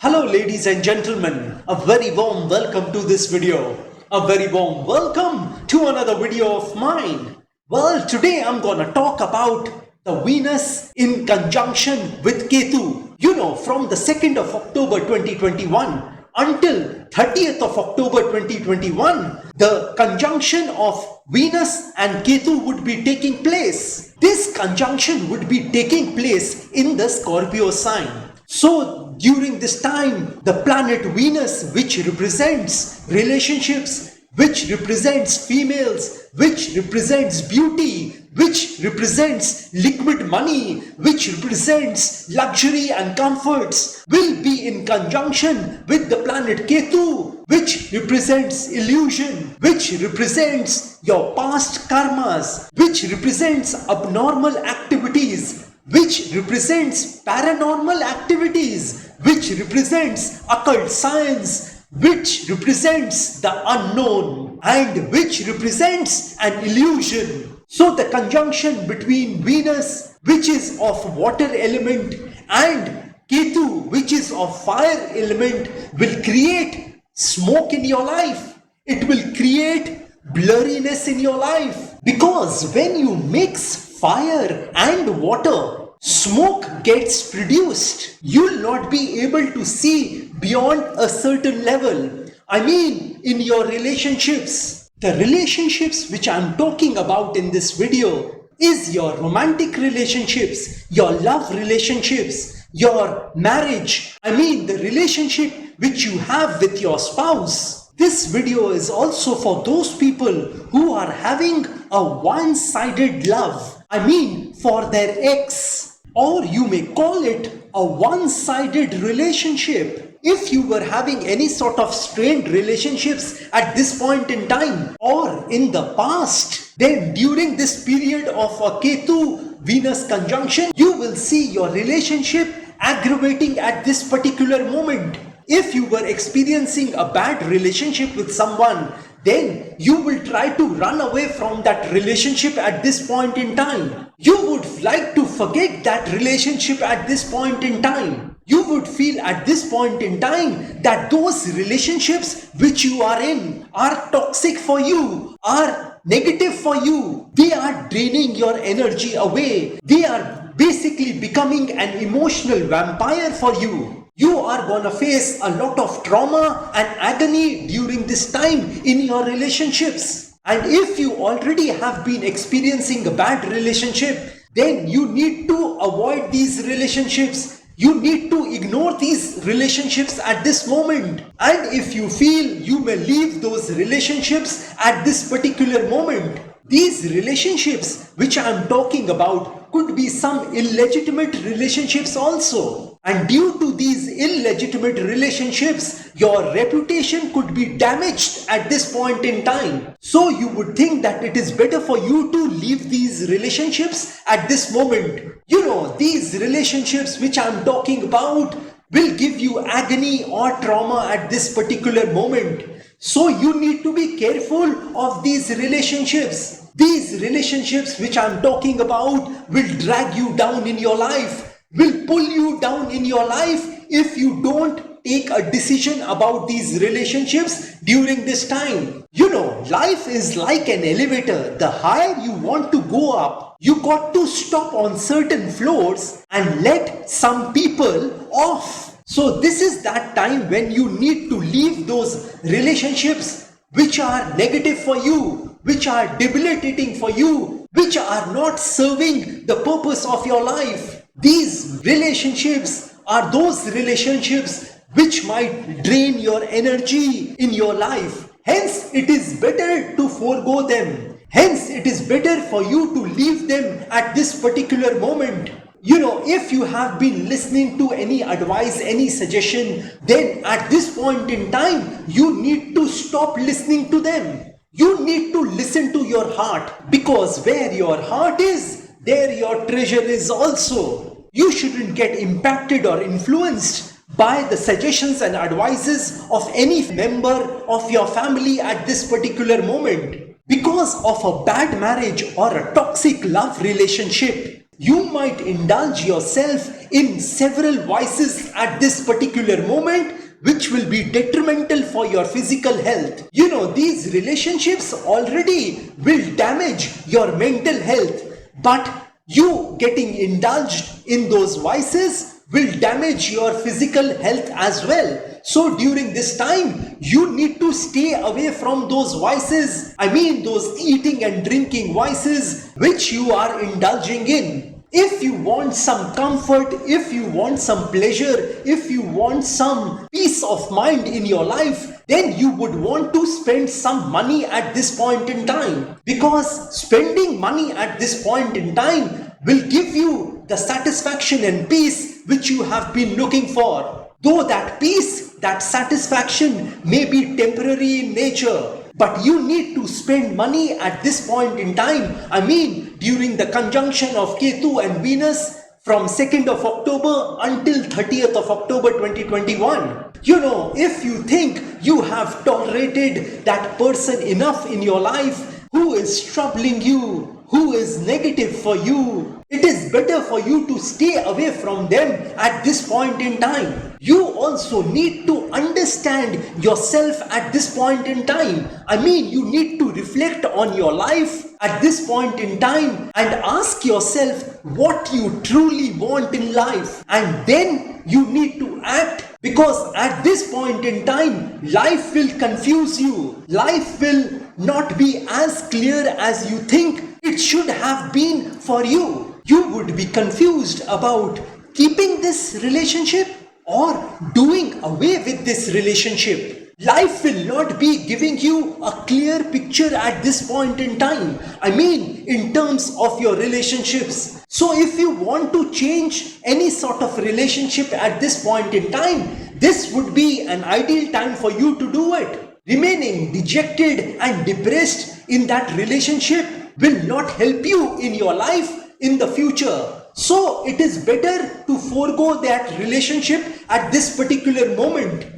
Hello ladies and gentlemen, a very warm welcome to this video. A very warm welcome to another video of mine. Well, today I'm gonna talk about the Venus in conjunction with Ketu. You know, from the 2nd of October 2021 until 30th of October 2021, the conjunction of Venus and Ketu would be taking place. This conjunction would be taking place in the Scorpio sign. So during this time, the planet Venus, which represents relationships, which represents females, which represents beauty, which represents liquid money, which represents luxury and comforts, will be in conjunction with the planet Ketu, which represents illusion, which represents your past karmas, which represents abnormal activities, which represents paranormal activities, which represents occult science, which represents the unknown, and which represents an illusion. So the conjunction between Venus, which is of water element, and Ketu, which is of fire element, will create smoke in your life. It will create blurriness in your life. Because when you mix fire and water, smoke gets produced. You'll not be able to see beyond a certain level. I mean, in your relationships. The relationships which I'm talking about in this video is your romantic relationships, your love relationships, your marriage. I mean, the relationship which you have with your spouse. This video is also for those people who are having a one-sided love. I mean, for their ex. Or you may call it a one-sided relationship. If you were having any sort of strained relationships at this point in time or in the past, then during this period of a Ketu-Venus conjunction, you will see your relationship aggravating at this particular moment. If you were experiencing a bad relationship with someone, then you will try to run away from that relationship at this point in time. You would like to forget that relationship at this point in time. You would feel at this point in time that those relationships which you are in are toxic for you, are negative for you. They are draining your energy away. They are basically becoming an emotional vampire for you. You are gonna face a lot of trauma and agony during this time in your relationships. And if you already have been experiencing a bad relationship, then you need to avoid these relationships. You need to ignore these relationships at this moment. And if you feel you may leave those relationships at this particular moment, these relationships which I am talking about could be some illegitimate relationships also. And due to these illegitimate relationships, your reputation could be damaged at this point in time. So you would think that it is better for you to leave these relationships at this moment. You know, these relationships which I am talking about will give you agony or trauma at this particular moment. So you need to be careful of these relationships. These relationships which I am talking about will drag you down in your life, will pull you down in your life if you don't take a decision about these relationships during this time. You know, life is like an elevator. The higher you want to go up, you got to stop on certain floors and let some people off. So this is that time when you need to leave those relationships which are negative for you, which are debilitating for you, which are not serving the purpose of your life. These relationships are those relationships which might drain your energy in your life. Hence, it is better to forego them. Hence, it is better for you to leave them at this particular moment. You know, if you have been listening to any advice, any suggestion, then at this point in time, you need to stop listening to them. You need to listen to your heart, because where your heart is, there your treasure is also. You shouldn't get impacted or influenced by the suggestions and advices of any member of your family at this particular moment. Because of a bad marriage or a toxic love relationship, You might indulge yourself in several vices at this particular moment, which will be detrimental for your physical health. These relationships already will damage your mental health, but you getting indulged in those vices will damage your physical health as well. So during this time, you need to stay away from those vices. I mean, those eating and drinking vices which you are indulging in. If you want some comfort, if you want some pleasure, if you want some peace of mind in your life, then you would want to spend some money at this point in time. Because spending money at this point in time will give you the satisfaction and peace which you have been looking for. Though that peace, that satisfaction may be temporary in nature, but you need to spend money at this point in time. I mean, during the conjunction of Ketu and Venus from 2nd of October until 30th of October 2021. If you think you have tolerated that person enough in your life who is troubling you, who is negative for you, it is better for you to stay away from them at this point in time. You also need to understand yourself at this point in time. I mean, you need to reflect on your life at this point in time and ask yourself what you truly want in life. And then you need to act, because at this point in time, life will confuse you. Life will not be as clear as you think it should have been for you. You would be confused about keeping this relationship or doing away with this relationship. Life will not be giving you a clear picture at this point in time. I mean, in terms of your relationships. So if you want to change any sort of relationship at this point in time, this would be an ideal time for you to do it. Remaining dejected and depressed in that relationship will not help you in your life in the future. So it is better to forego that relationship at this particular moment.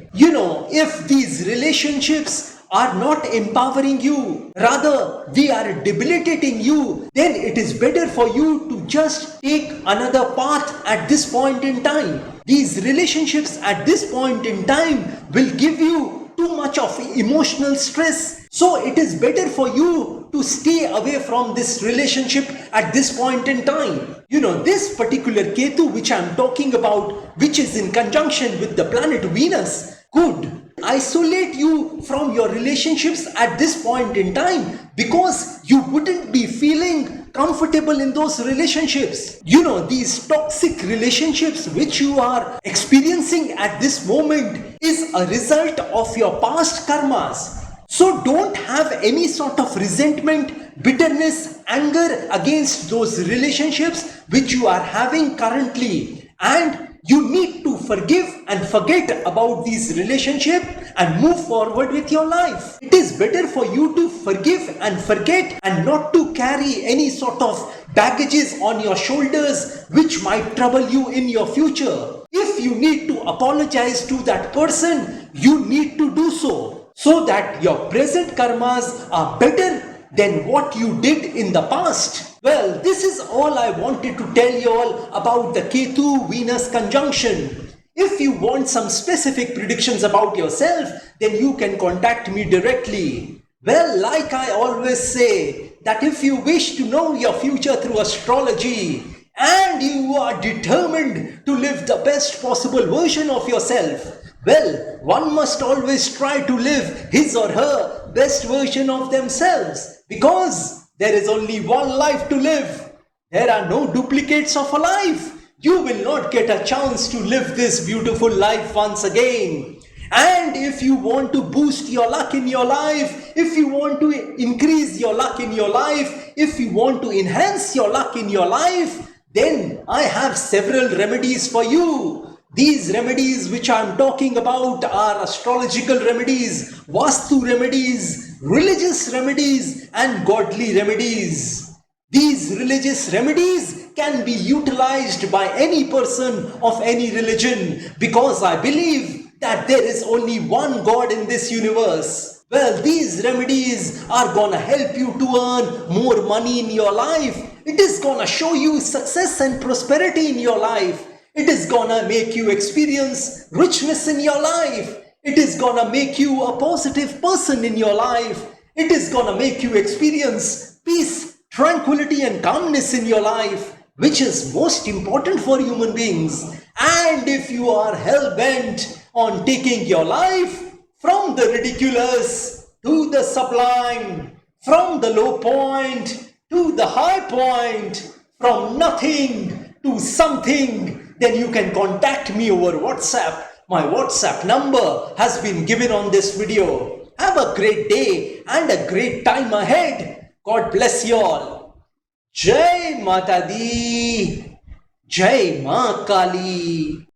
If these relationships are not empowering you, rather they are debilitating you, then it is better for you to just take another path at this point in time. These relationships at this point in time will give you too much of emotional stress. So it is better for you to stay away from this relationship at this point in time. This particular Ketu which I am talking about, which is in conjunction with the planet Venus, could isolate you from your relationships at this point in time, because you wouldn't be feeling comfortable in those relationships. These toxic relationships which you are experiencing at this moment is a result of your past karmas. So don't have any sort of resentment, bitterness, anger against those relationships which you are having currently. And you need to forgive and forget about these relationships and move forward with your life. It is better for you to forgive and forget and not to carry any sort of baggages on your shoulders which might trouble you in your future. If you need to apologize to that person, you need to do so that your present karmas are better than what you did in the past. Well, this is all I wanted to tell you all about the Ketu-Venus conjunction. If you want some specific predictions about yourself, then you can contact me directly. Well, like I always say, that if you wish to know your future through astrology, and you are determined to live the best possible version of yourself, well, one must always try to live his or her best version of themselves, because there is only one life to live. There are no duplicates of a life. You will not get a chance to live this beautiful life once again. And if you want to boost your luck in your life, if you want to increase your luck in your life, if you want to enhance your luck in your life, then I have several remedies for you. These remedies which I am talking about are astrological remedies, vastu remedies, religious remedies, and godly remedies. These religious remedies can be utilized by any person of any religion, because I believe that there is only one God in this universe. Well, these remedies are gonna help you to earn more money in your life. It is gonna show you success and prosperity in your life. It is gonna make you experience richness in your life. It is gonna make you a positive person in your life. It is gonna make you experience peace, tranquility, and calmness in your life, which is most important for human beings. And if you are hell bent on taking your life from the ridiculous to the sublime, from the low point to the high point, from nothing to something, then you can contact me over WhatsApp. My WhatsApp number has been given on this video. Have a great day and a great time ahead. God bless you all. Jai Mata Di, Jai Ma Kali.